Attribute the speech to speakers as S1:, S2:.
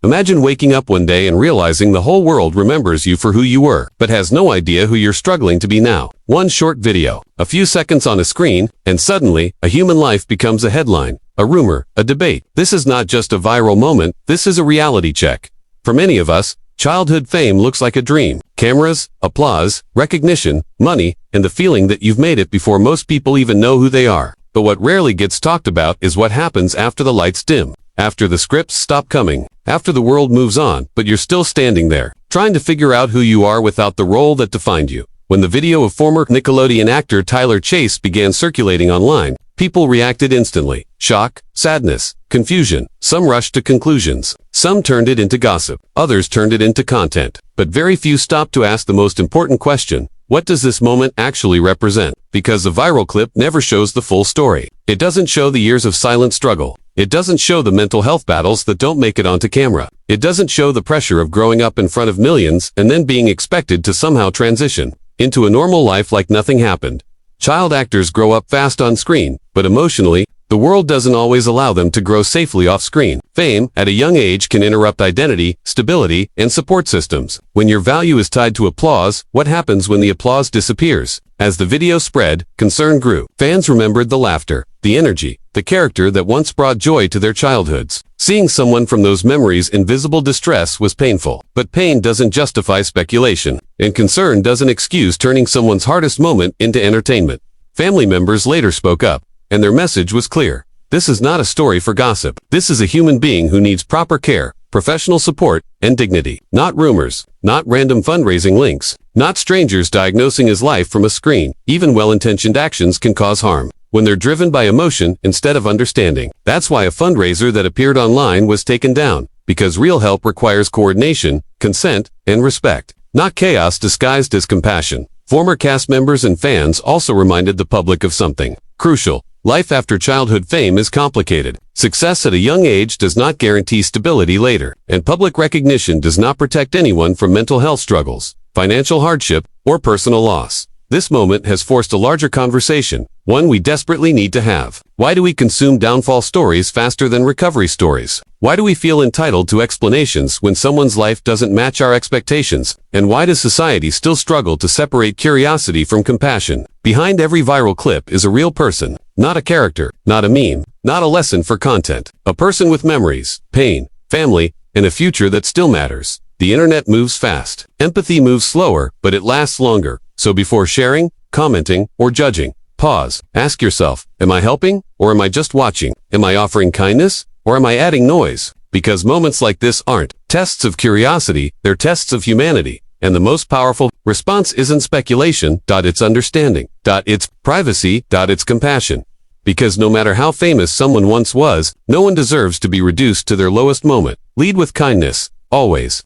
S1: Imagine waking up one day and realizing the whole world remembers you for who you were, but has no idea who you're struggling to be now. One short video, a few seconds on a screen, and suddenly, a human life becomes a headline, a rumor, a debate. This is not just a viral moment, this is a reality check. For many of us, childhood fame looks like a dream. Cameras, applause, recognition, money, and the feeling that you've made it before most people even know who they are. But what rarely gets talked about is what happens after the lights dim, after the scripts stop coming, after the world moves on, but you're still standing there, trying to figure out who you are without the role that defined you. When the video of former Nickelodeon actor Tylor Chase began circulating online, people reacted instantly. Shock, sadness, confusion. Some rushed to conclusions. Some turned it into gossip. Others turned it into content. But very few stopped to ask the most important question: what does this moment actually represent? Because the viral clip never shows the full story. It doesn't show the years of silent struggle. It doesn't show the mental health battles that don't make it onto camera. It doesn't show the pressure of growing up in front of millions and then being expected to somehow transition into a normal life like nothing happened. Child actors grow up fast on screen, but emotionally, the world doesn't always allow them to grow safely off screen. Fame, at a young age, can interrupt identity, stability, and support systems. When your value is tied to applause, what happens when the applause disappears? As the video spread, concern grew. Fans remembered the laughter, the energy, the character that once brought joy to their childhoods. Seeing someone from those memories in visible distress was painful. But pain doesn't justify speculation, and concern doesn't excuse turning someone's hardest moment into entertainment. Family members later spoke up, and their message was clear. This is not a story for gossip. This is a human being who needs proper care, professional support, and dignity. Not rumors, not random fundraising links, not strangers diagnosing his life from a screen. Even well-intentioned actions can cause harm when they're driven by emotion instead of understanding. That's why a fundraiser that appeared online was taken down, because real help requires coordination, consent, and respect, not chaos disguised as compassion. Former cast members and fans also reminded the public of something crucial. Life after childhood fame is complicated. Success at a young age does not guarantee stability later, and public recognition does not protect anyone from mental health struggles, financial hardship, or personal loss. This moment has forced a larger conversation, one we desperately need to have. Why do we consume downfall stories faster than recovery stories? Why do we feel entitled to explanations when someone's life doesn't match our expectations? And why does society still struggle to separate curiosity from compassion? Behind every viral clip is a real person, not a character, not a meme, not a lesson for content. A person with memories, pain, family, and a future that still matters. The internet moves fast. Empathy moves slower, but it lasts longer. So before sharing, commenting, or judging, pause. Ask yourself, am I helping, or am I just watching? Am I offering kindness, or am I adding noise? Because moments like this aren't tests of curiosity, they're tests of humanity. And the most powerful response isn't speculation, it's understanding, it's privacy, it's compassion. Because no matter how famous someone once was, no one deserves to be reduced to their lowest moment. Lead with kindness, always.